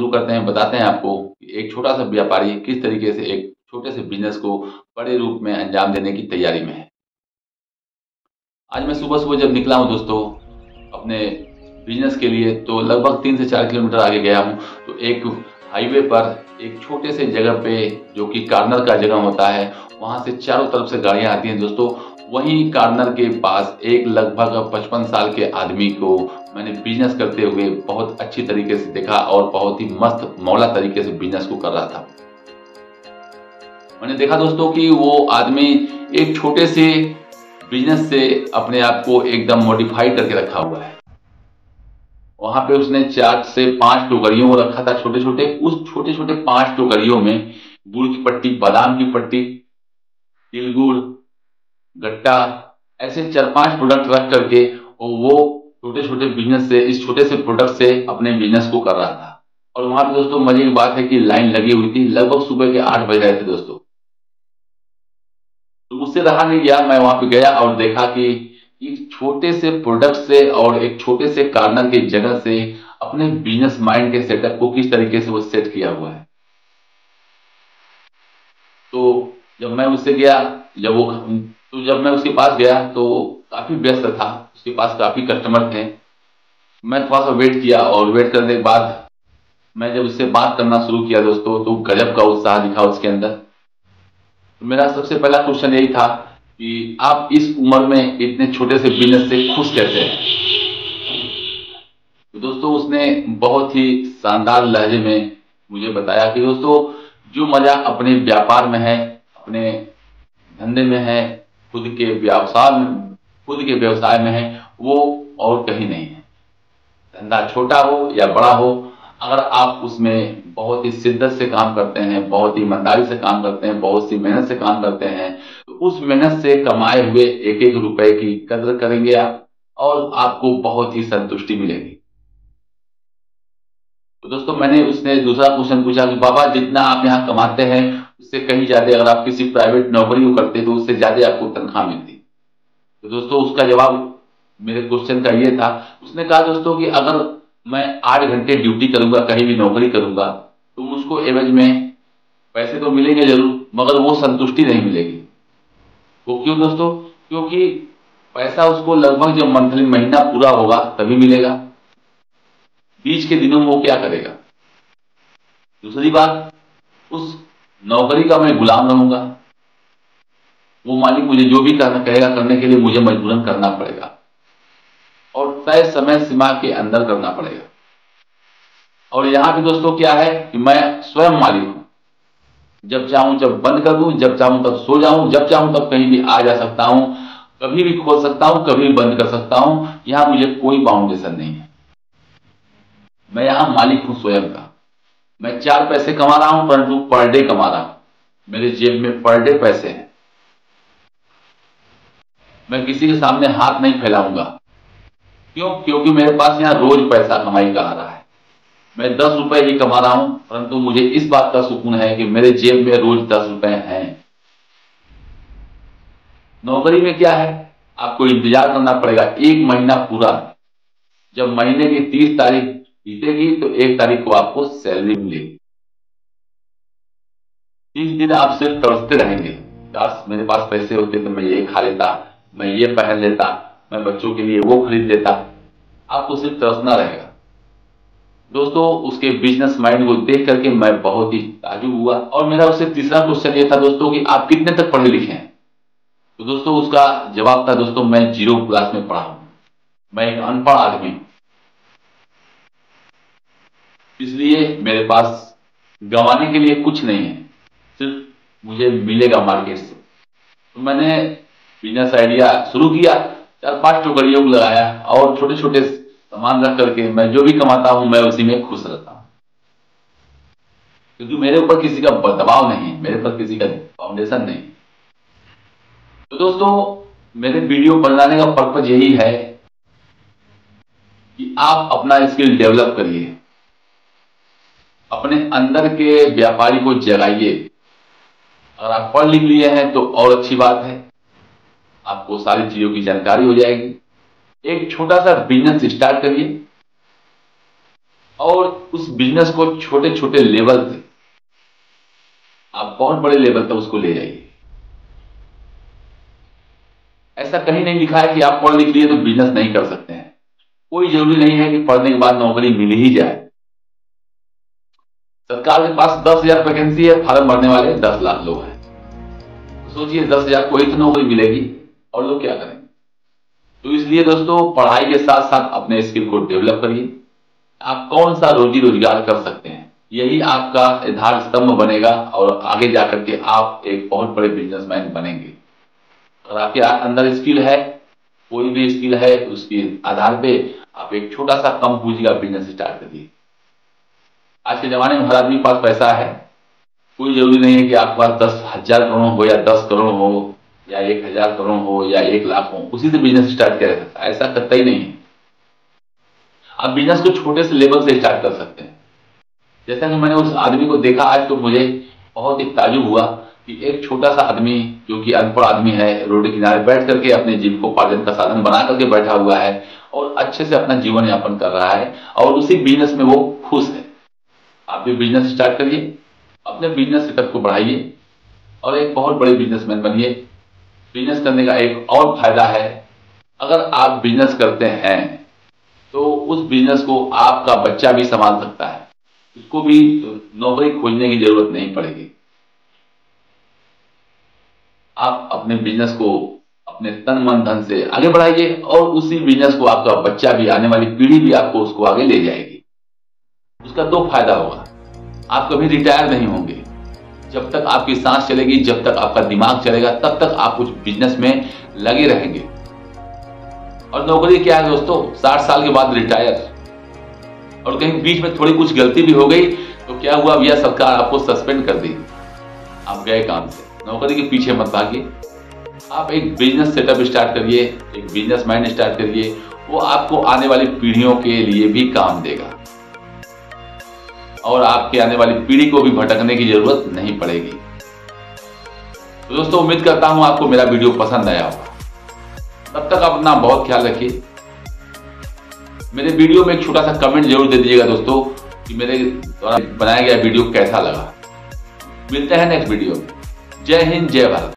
शुरू करते हैं, बताते हैं आपको कि एक छोटा सा व्यापारी किस तरीके से एक छोटे से बिजनेस को बड़े रूप में अंजाम देने की तैयारी में है। आज मैं सुबह सुबह जब निकला हूँ दोस्तों अपने बिजनेस के लिए, तो लगभग 3 से 4 किलोमीटर आगे गया हूँ तो एक हाईवे पर एक छोटे से जगह पे, जो कि कार्नर का जगह होता है, वहां से चारों तरफ से गाड़ियां आती हैं दोस्तों। वहीं कार्नर के पास एक लगभग 55 साल के आदमी को मैंने बिजनेस करते हुए बहुत अच्छी तरीके से देखा और बहुत ही मस्त मौला तरीके से बिजनेस को कर रहा था। मैंने देखा दोस्तों कि वो आदमी एक छोटे से बिजनेस से अपने आप को एकदम मॉडिफाई करके रखा हुआ है। वहां पे उसने 4 से 5 टोकरियों को रखा था छोटे छोटे। उस छोटे छोटे 5 टोकरियों में गुड़ की पट्टी, बादाम की पट्टी, तिल गुड़, गट्टा, ऐसे 4-5 प्रोडक्ट रख करके और वो छोटे छोटे बिजनेस से, इस छोटे से प्रोडक्ट से अपने बिजनेस को कर रहा था। और वहां पे दोस्तों मजे की बात है कि लाइन लगी हुई थी, लगभग सुबह के 8 बज रहे थे दोस्तों। तो उससे रहा नहीं गया, मैं वहां पे गया और देखा कि एक छोटे से प्रोडक्ट से और एक छोटे से कार्नर की जगह से अपने बिजनेस माइंड के सेटअप को किस तरीके से वो सेट किया हुआ है। तो जब मैं उससे गया, जब मैं उसके पास गया तो काफी व्यस्त था, उसके पास काफी कस्टमर थे। मैं थोड़ा सा वेट किया और वेट करने के बाद मैं जब उससे बात करना शुरू किया दोस्तों, तो गजब का उत्साह दिखा उसके अंदर। तो मेरा सबसे पहला क्वेश्चन यही था कि आप इस उम्र में इतने छोटे से बिजनेस से खुश कैसे हैं। तो दोस्तों उसने बहुत ही शानदार लहजे में मुझे बताया कि दोस्तों जो मजा अपने व्यापार में है, अपने धंधे में है, खुद के व्यवसाय में है, वो और कहीं नहीं है। धंधा छोटा हो या बड़ा हो, अगर आप उसमें बहुत ही शिद्दत से काम करते हैं, बहुत ही ईमानदारी से काम करते हैं, बहुत सी मेहनत से काम करते हैं, तो उस मेहनत से कमाए हुए एक एक रुपए की कदर करेंगे आप और आपको बहुत ही संतुष्टि मिलेगी। तो दोस्तों मैंने उसने दूसरा क्वेश्चन पूछा कि बाबा जितना आप यहाँ कमाते हैं उससे कहीं ज्यादा अगर आप किसी प्राइवेट नौकरी को करते तो उससे ज्यादा आपको तनख्वाह मिलती। तो दोस्तों उसका जवाब मेरे क्वेश्चन का ये था, उसने कहा दोस्तों कि अगर मैं 8 घंटे ड्यूटी करूंगा, कहीं भी नौकरी करूंगा, तो मुझको एवज में पैसे तो मिलेंगे जरूर, मगर वो संतुष्टि नहीं मिलेगी। वो क्यों दोस्तों? क्योंकि पैसा उसको लगभग जब मंथली महीना पूरा होगा तभी मिलेगा, बीच के दिनों में वो क्या करेगा। दूसरी बात, उस नौकरी का मैं गुलाम रहूंगा, वो मालिक मुझे जो भी करना कहेगा करने के लिए मुझे मजबूरन करना पड़ेगा और तय समय सीमा के अंदर करना पड़ेगा। और यहाँ पे दोस्तों क्या है कि मैं स्वयं मालिक हूं, जब चाहूं जब बंद कर दूं, जब चाहूं तब सो जाऊं, जब चाहूं तब कहीं भी आ जा सकता हूं, कभी भी खोल सकता हूं, कभी भी बंद कर सकता हूं। यहां मुझे कोई बाउंडेशन नहीं है, मैं यहां मालिक हूं स्वयं का। मैं 4 पैसे कमा रहा हूं परंतु पर डे कमा रहा हूं, मेरे जेब में पर डे पैसे हैं। मैं किसी के सामने हाथ नहीं फैलाऊंगा। क्यों? क्योंकि मेरे पास यहाँ रोज पैसा कमाई का आ रहा है। मैं 10 रुपए ही कमा रहा हूं परंतु मुझे इस बात का सुकून है कि मेरे जेब में रोज 10 रुपए हैं। नौकरी में क्या है, आपको इंतजार करना पड़ेगा 1 महीना पूरा। जब महीने की 30 तारीख बीतेगी तो 1 तारीख को आपको सैलरी मिलेगी। 30 दिन आप सिर्फ तरसते रहेंगे, काश मेरे पास पैसे होते तो मैं ये खा लेता, मैं ये पहन लेता, मैं बच्चों के लिए वो खरीद लेता। आपको सिर्फ तरसना रहेगा। दोस्तों उसके बिजनेस माइंड को देख करके मैं बहुत ही ताजुब हुआ। और मेरा उससे तीसरा क्वेश्चन ये था दोस्तों कि आप कितने तक पढ़े लिखे हैं। तो दोस्तों उसका जवाब था, दोस्तों मैं 0 क्लास में पढ़ा हूं, मैं एक अनपढ़ आदमी हूं, इसलिए मेरे पास गंवाने के लिए कुछ नहीं है, सिर्फ मुझे मिलेगा मार्केट से। तो मैंने बिजनेस आइडिया शुरू किया, 4-5 टोकरियों को लगाया और छोटे छोटे सामान रख करके मैं जो भी कमाता हूं मैं उसी में खुश रहता हूं, क्योंकि मेरे ऊपर किसी का दबाव नहीं है, मेरे पर किसी का फाउंडेशन नहीं। तो दोस्तों मेरे वीडियो बनाने का पर्पज यही है कि आप अपना स्किल डेवलप करिए, अपने अंदर के व्यापारी को जगाइए। अगर आप पढ़ लिख लिए हैं तो और अच्छी बात है, आपको सारी चीजों की जानकारी हो जाएगी। एक छोटा सा बिजनेस स्टार्ट करिए और उस बिजनेस को छोटे छोटे लेवल से आप बहुत बड़े लेवल तक उसको ले जाइए। ऐसा कहीं नहीं लिखा है कि आप पढ़ लिख लिए तो बिजनेस नहीं कर सकते हैं। कोई जरूरी नहीं है कि पढ़ने के बाद नौकरी मिल ही जाए। सरकार के पास 10,000 वैकेंसी है, फार्म भरने वाले 10 लाख लोग हैं। तो सोचिए 10,000 को ही तो नौकरी मिलेगी और लोग क्या करेंगे। तो इसलिए दोस्तों पढ़ाई के साथ साथ अपने स्किल को डेवलप करिए। आप कौन सा रोजी रोजगार कर सकते हैं, यही आपका आधार स्तंभ बनेगा और आगे जाकर के आप एक बहुत बड़े बिजनेसमैन बनेंगे। अगर आपके अंदर स्किल है, कोई भी स्किल है, उसके आधार पे आप एक छोटा सा कम पूंजी का बिजनेस स्टार्ट करिए। आज के जमाने में हर आदमी के पास पैसा है। कोई जरूरी नहीं है कि आपके पास 10,000 करोड़ हो या 10 करोड़ हो या 1,000 करोड़ हो या 1 लाख हो, उसी से बिजनेस स्टार्ट किया जा सकता है। ऐसा करता ही नहीं है। आप बिजनेस को छोटे से लेवल से स्टार्ट कर सकते हैं। जैसा कि मैंने उस आदमी को देखा आज, तो मुझे बहुत ही ताजुब हुआ कि एक छोटा सा आदमी जो कि अनपढ़ आदमी है, रोड किनारे बैठ करके अपने जीविकोपार्जन का साधन बना करके बैठा हुआ है और अच्छे से अपना जीवन यापन कर रहा है और उसी बिजनेस में वो खुश है। आप भी बिजनेस स्टार्ट करिए, अपने बिजनेस सेटअप को बढ़ाइए और एक बहुत बड़े बिजनेसमैन बनिए। बिजनेस करने का एक और फायदा है, अगर आप बिजनेस करते हैं तो उस बिजनेस को आपका बच्चा भी संभाल सकता है, उसको भी नौकरी खोजने की जरूरत नहीं पड़ेगी। आप अपने बिजनेस को अपने तन मन धन से आगे बढ़ाइए और उसी बिजनेस को आपका बच्चा भी, आने वाली पीढ़ी भी आपको उसको आगे ले जाएगी। उसका 2 फायदा होगा, आप कभी रिटायर नहीं होंगे। जब तक आपकी सांस चलेगी, जब तक आपका दिमाग चलेगा, तब तक आप कुछ बिजनेस में लगे रहेंगे। और नौकरी क्या है दोस्तों, 60 साल के बाद रिटायर। और कहीं बीच में थोड़ी कुछ गलती भी हो गई तो क्या हुआ भैया, सरकार आपको सस्पेंड कर दी, आप गए काम से। नौकरी के पीछे मत भागिए, आप एक बिजनेस सेटअप स्टार्ट करिए, एक बिजनेसमैन स्टार्ट करिए। वो आपको आने वाली पीढ़ियों के लिए भी काम देगा और आपके आने वाली पीढ़ी को भी भटकने की जरूरत नहीं पड़ेगी। तो दोस्तों उम्मीद करता हूं आपको मेरा वीडियो पसंद आया होगा। तब तक आप अपना बहुत ख्याल रखिए। मेरे वीडियो में एक छोटा सा कमेंट जरूर दे दीजिएगा दोस्तों कि मेरे द्वारा बनाया गया वीडियो कैसा लगा। मिलते हैं नेक्स्ट वीडियो में। जय हिंद, जय भारत।